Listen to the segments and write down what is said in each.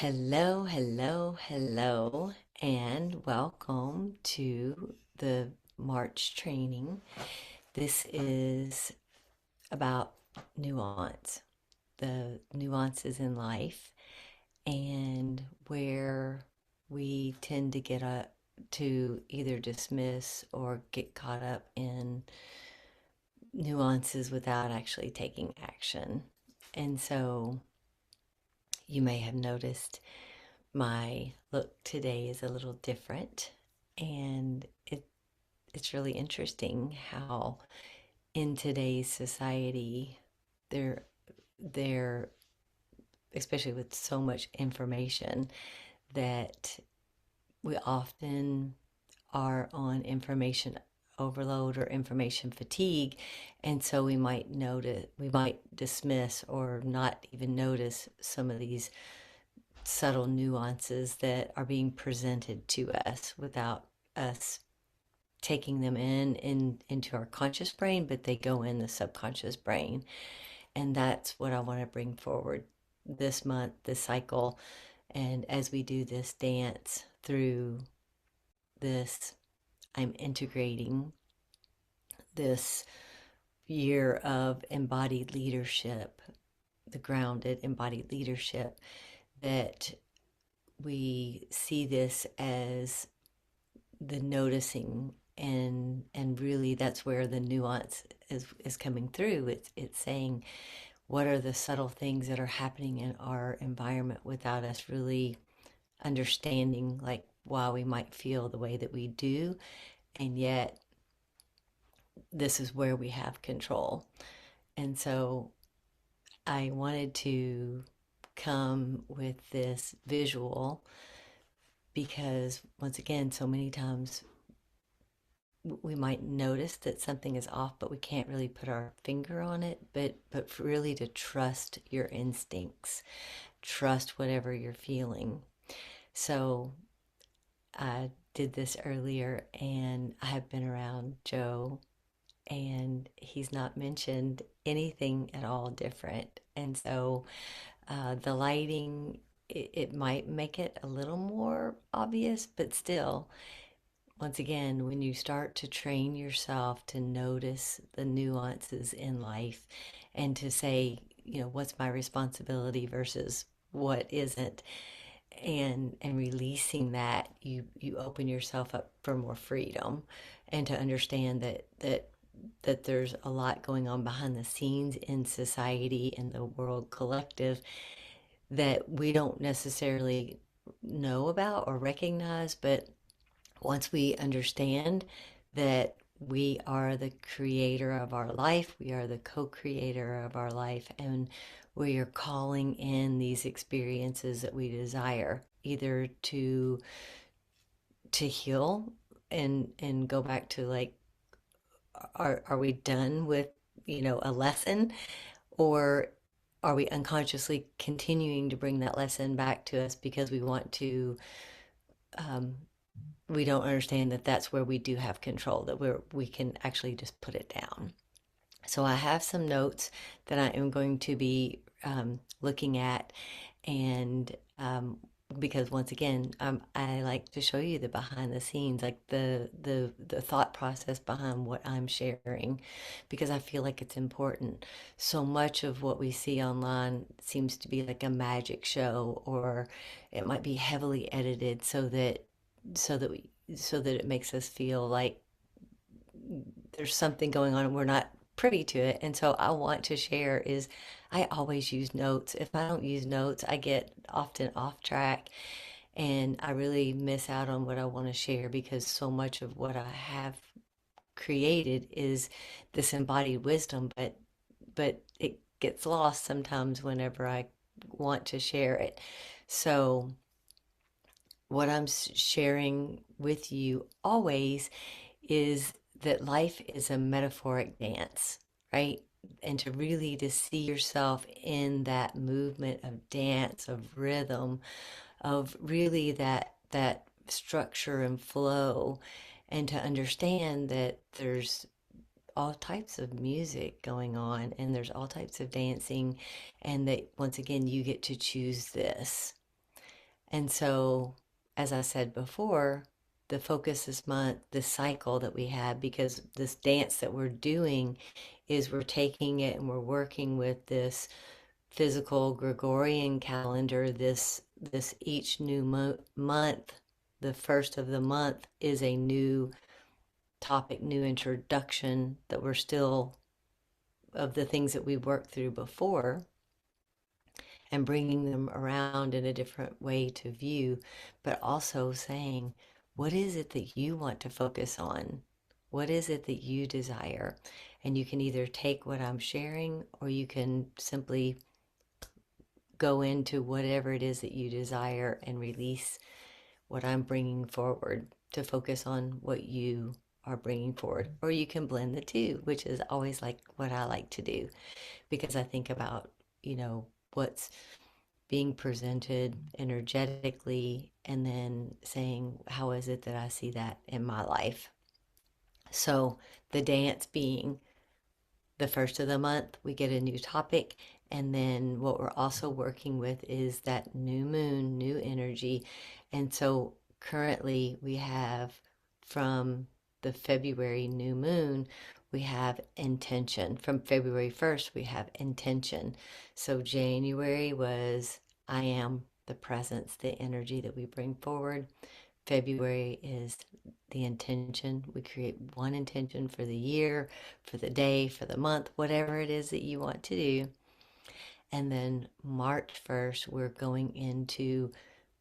Hello, hello, hello, and welcome to the March training. This is about nuance, the nuances in life, and where we tend to to either dismiss or get caught up in nuances without actually taking action. And so you may have noticed my look today is a little different, and it's really interesting how in today's society there there especially with so much information that we often are on information overload or information fatigue, and so we might dismiss or not even notice some of these subtle nuances that are being presented to us without us taking them into our conscious brain, but they go in the subconscious brain. And that's what I want to bring forward this month, this cycle. And as we do this dance through this, I'm integrating this year of embodied leadership, the grounded embodied leadership, that we see this as the noticing, and really that's where the nuance is coming through. It's saying what are the subtle things that are happening in our environment without us really understanding, like why we might feel the way that we do, and yet this is where we have control. And so I wanted to come with this visual because once again, so many times we might notice that something is off, but we can't really put our finger on it. But really to trust your instincts, trust whatever you're feeling. So I did this earlier, and I have been around Joe, and he's not mentioned anything at all different. And so the lighting, it might make it a little more obvious, but still, once again, when you start to train yourself to notice the nuances in life and to say, what's my responsibility versus what isn't, and releasing that, you open yourself up for more freedom, and to understand that there's a lot going on behind the scenes in society and the world collective that we don't necessarily know about or recognize, but once we understand that we are the creator of our life, we are the co-creator of our life, and we are calling in these experiences that we desire, either to heal and go back to, like, are we done with a lesson, or are we unconsciously continuing to bring that lesson back to us because we want to um, we don't understand that that's where we do have control, that we can actually just put it down. So I have some notes that I am going to be looking at, and because once again, I like to show you the behind the scenes, like the thought process behind what I'm sharing, because I feel like it's important. So much of what we see online seems to be like a magic show, or it might be heavily edited so that it makes us feel like there's something going on and we're not privy to it. And so I want to share is I always use notes. If I don't use notes, I get often off track, and I really miss out on what I want to share, because so much of what I have created is this embodied wisdom, but it gets lost sometimes whenever I want to share it. So what I'm sharing with you always is that life is a metaphoric dance, right? And to really to see yourself in that movement of dance, of rhythm, of really that structure and flow, and to understand that there's all types of music going on, and there's all types of dancing, and that once again you get to choose this. And so, as I said before, the focus this month, this cycle that we have, because this dance that we're doing is we're taking it and we're working with this physical Gregorian calendar. This each new month, the first of the month is a new topic, new introduction that we're still of the things that we worked through before and bringing them around in a different way to view, but also saying, what is it that you want to focus on? What is it that you desire? And you can either take what I'm sharing or you can simply go into whatever it is that you desire and release what I'm bringing forward to focus on what you are bringing forward. Or you can blend the two, which is always like what I like to do because I think about, what's being presented energetically and then saying, how is it that I see that in my life? So the dance being the first of the month, we get a new topic. And then what we're also working with is that new moon, new energy. And so currently we have from the February new moon, we have intention. From February 1st, we have intention. So January was I am the presence, the energy that we bring forward. February is the intention. We create one intention for the year, for the day, for the month, whatever it is that you want to do. And then March 1st, we're going into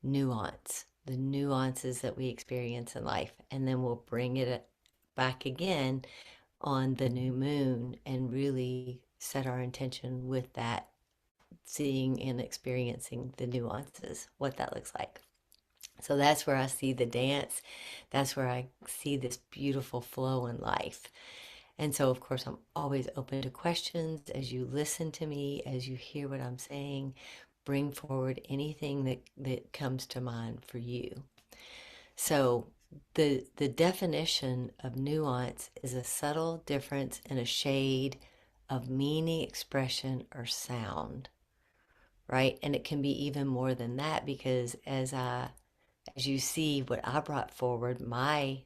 nuance, the nuances that we experience in life. And then we'll bring it back again on the new moon and really set our intention with that, seeing and experiencing the nuances, what that looks like. So that's where I see the dance. That's where I see this beautiful flow in life. And so, of course, I'm always open to questions as you listen to me, as you hear what I'm saying. Bring forward anything that comes to mind for you. So, the definition of nuance is a subtle difference in a shade of meaning, expression, or sound, right? And it can be even more than that because as you see what I brought forward, my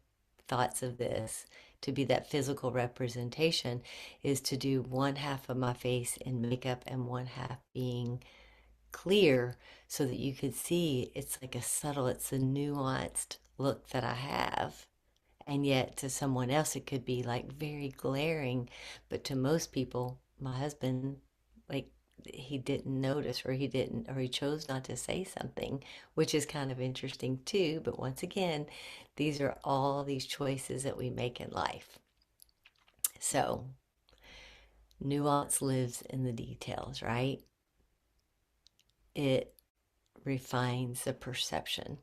thoughts of this to be that physical representation is to do one half of my face in makeup and one half being clear so that you could see it's like a subtle, it's a nuanced look that I have. And yet to someone else, it could be like very glaring. But to most people, my husband, like he didn't notice or he chose not to say something, which is kind of interesting too. But once again, these are all these choices that we make in life. So nuance lives in the details, right? It refines the perception.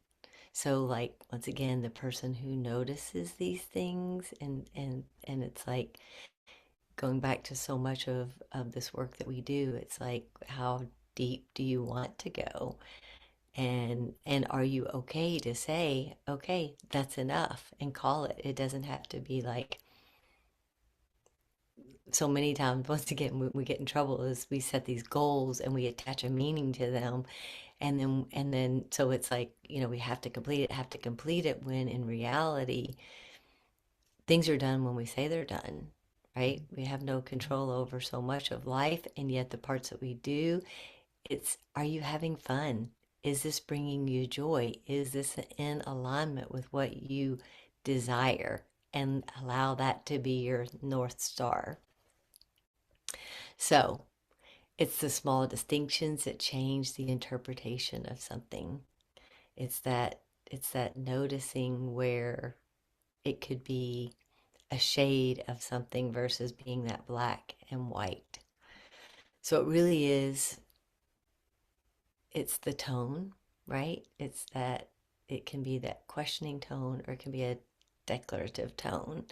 So like once again, the person who notices these things and it's like going back to so much of this work that we do, it's like how deep do you want to go? And are you okay to say, okay, that's enough and call it? It doesn't have to be like so many times once again we get in trouble is we set these goals and we attach a meaning to them and then so it's like we have to complete it when in reality things are done when we say they're done, right? We have no control over so much of life, and yet the parts that we do, it's are you having fun? Is this bringing you joy? Is this in alignment with what you desire? And allow that to be your North Star. So it's the small distinctions that change the interpretation of something. It's that it's that noticing where it could be a shade of something versus being that black and white. So it really is, it's the tone, right? It's that it can be that questioning tone or it can be a declarative tone.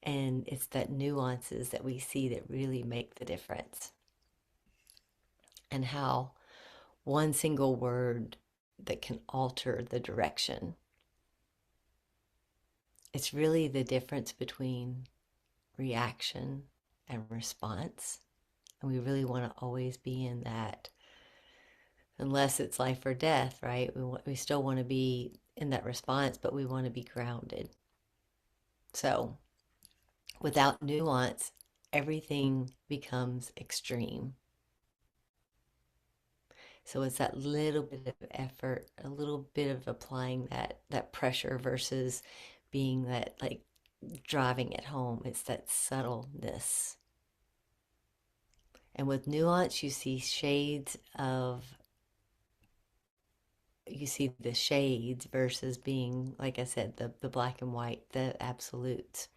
And it's that nuances that we see that really make the difference. And how one single word that can alter the direction. It's really the difference between reaction and response. And we really want to always be in that unless it's life or death, right? We still want to be in that response, but we want to be grounded. So without nuance, everything becomes extreme. So it's that little bit of effort, a little bit of applying that pressure versus being that like driving it home. It's that subtleness. And with nuance, you see the shades versus being, like I said, the black and white, the absolutes.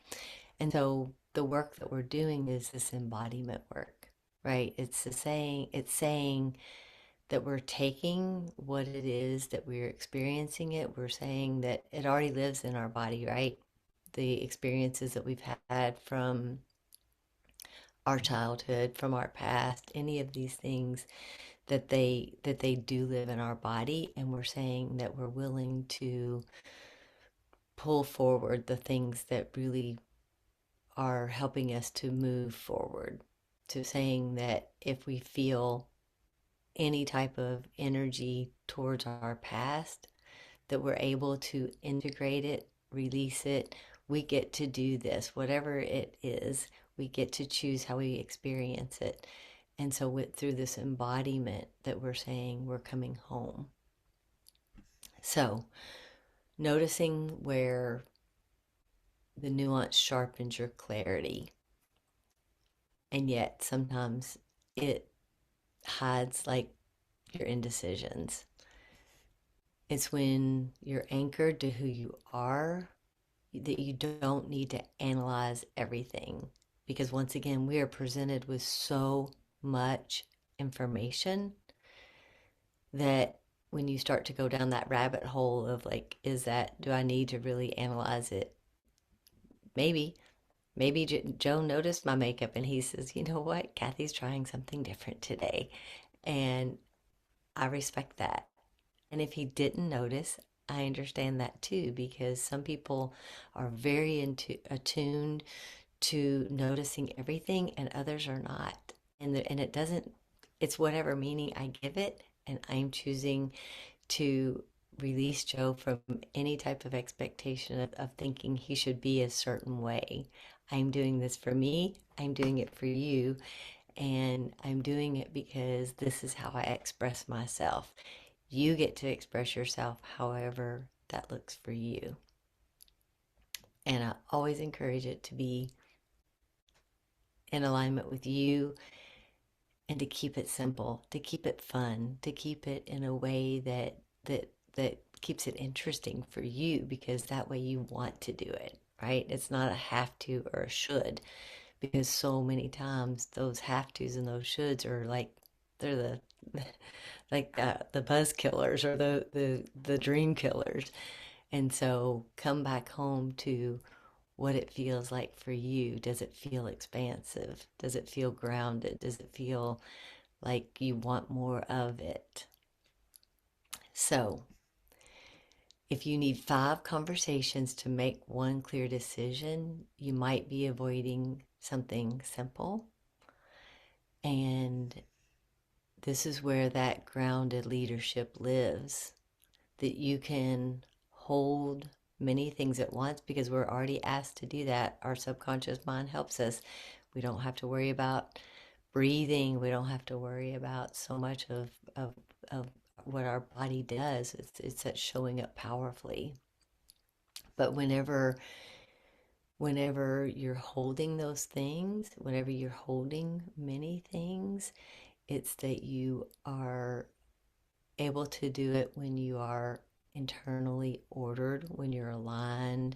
And so the work that we're doing is this embodiment work, right? It's saying that we're taking what it is that we're experiencing it. We're saying that it already lives in our body, right? The experiences that we've had from our childhood, from our past, any of these things that they do live in our body, and we're saying that we're willing to pull forward the things that really are helping us to move forward. To saying that if we feel any type of energy towards our past, that we're able to integrate it, release it. We get to do this, whatever it is, we get to choose how we experience it. And so through this embodiment that we're saying we're coming home. So noticing where the nuance sharpens your clarity, and yet sometimes it hides like your indecisions. It's when you're anchored to who you are that you don't need to analyze everything. Because once again, we are presented with so much information that when you start to go down that rabbit hole of like, do I need to really analyze it? Maybe. Maybe Joe noticed my makeup and he says, you know what? Kathy's trying something different today. And I respect that. And if he didn't notice, I understand that too, because some people are very attuned to noticing everything and others are not. And it doesn't, it's whatever meaning I give it. And I'm choosing to release Joe from any type of expectation of thinking he should be a certain way. I'm doing this for me, I'm doing it for you, and I'm doing it because this is how I express myself. You get to express yourself however that looks for you. And I always encourage it to be in alignment with you and to keep it simple, to keep it fun, to keep it in a way that keeps it interesting for you because that way you want to do it, right? It's not a have to or a should because so many times those have tos and those shoulds are like they're the the buzz killers or the dream killers. And so come back home to what it feels like for you. Does it feel expansive? Does it feel grounded? Does it feel like you want more of it? So, if you need 5 conversations to make one clear decision, you might be avoiding something simple. And this is where that grounded leadership lives, that you can hold many things at once because we're already asked to do that. Our subconscious mind helps us. We don't have to worry about breathing. We don't have to worry about so much of what our body does. It's that showing up powerfully. But whenever you're holding those things, whenever you're holding many things, it's that you are able to do it when you are internally ordered, when you're aligned.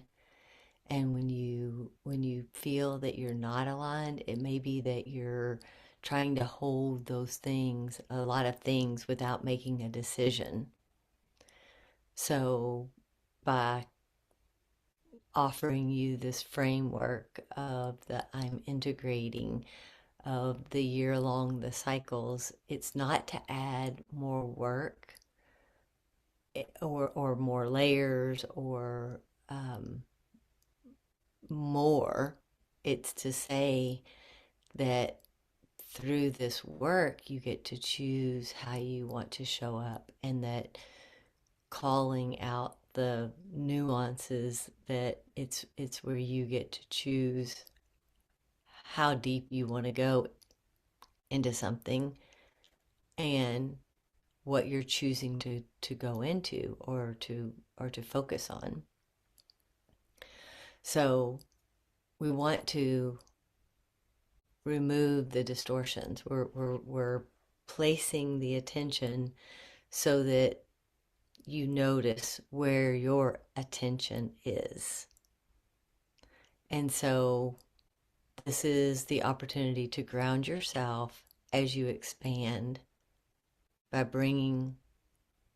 And when you feel that you're not aligned, it may be that you're trying to hold those things, a lot of things, without making a decision. So by offering you this framework of the I'm integrating, of the year long, the cycles, it's not to add more work or more layers or more. It's to say that through this work, you get to choose how you want to show up, and that calling out the nuances, that it's where you get to choose how deep you want to go into something and what you're choosing to go into or to focus on. So we want to remove the distortions. We're placing the attention so that you notice where your attention is. And so this is the opportunity to ground yourself as you expand by bringing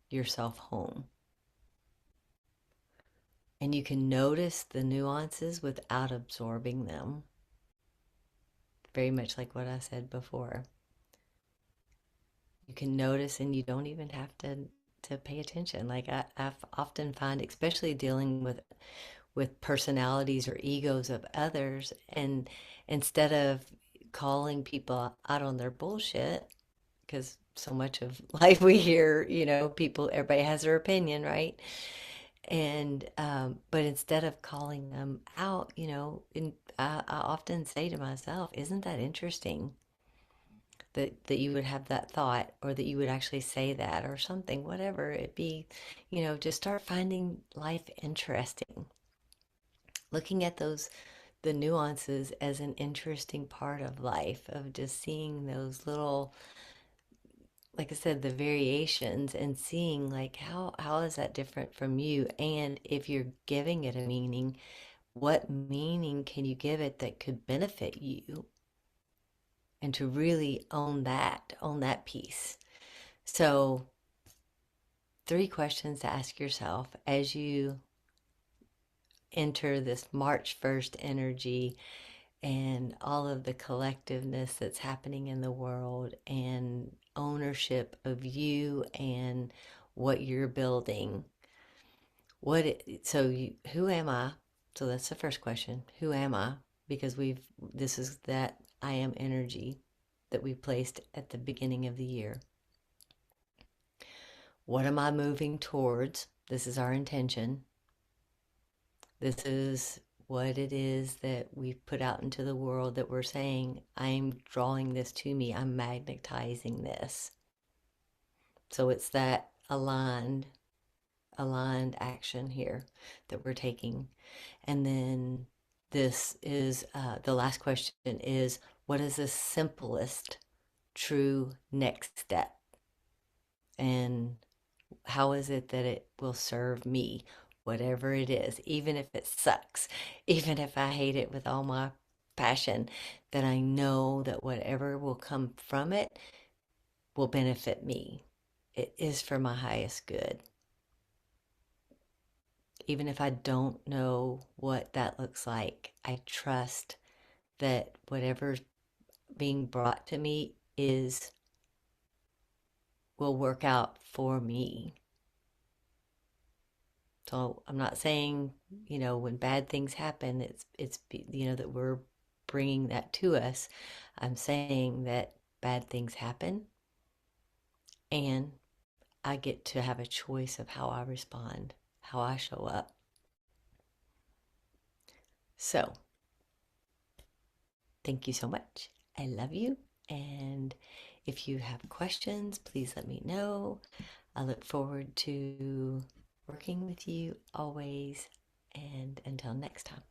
yourself home. And you can notice the nuances without absorbing them. Very much like what I said before. You can notice, and you don't even have to pay attention. Like I often find, especially dealing with personalities or egos of others, and instead of calling people out on their bullshit, because so much of life we hear, people, everybody has their opinion, right? And but instead of calling them out, I often say to myself, isn't that interesting that you would have that thought, or that you would actually say that, or something, whatever it be. Just start finding life interesting, looking at the nuances as an interesting part of life, of just seeing those little, like I said, the variations, and seeing like how is that different from you. And if you're giving it a meaning, what meaning can you give it that could benefit you? And to really own that piece. So 3 questions to ask yourself as you enter this March 1st energy, and all of the collectiveness that's happening in the world, and ownership of you and what you're building. Who am I? So that's the first question. Who am I? Because this is that I am energy that we placed at the beginning of the year. What am I moving towards? This is our intention. This is what it is that we've put out into the world, that we're saying, I'm drawing this to me, I'm magnetizing this. So it's that aligned action here that we're taking. And then this is the last question is, what is the simplest true next step? And how is it that it will serve me, whatever it is, even if it sucks, even if I hate it with all my passion, that I know that whatever will come from it will benefit me. It is for my highest good. Even if I don't know what that looks like, I trust that whatever's being brought to me will work out for me. So I'm not saying, when bad things happen, it's that we're bringing that to us. I'm saying that bad things happen, and I get to have a choice of how I respond, how I show up. So thank you so much. I love you. And if you have questions, please let me know. I look forward to working with you always. And until next time.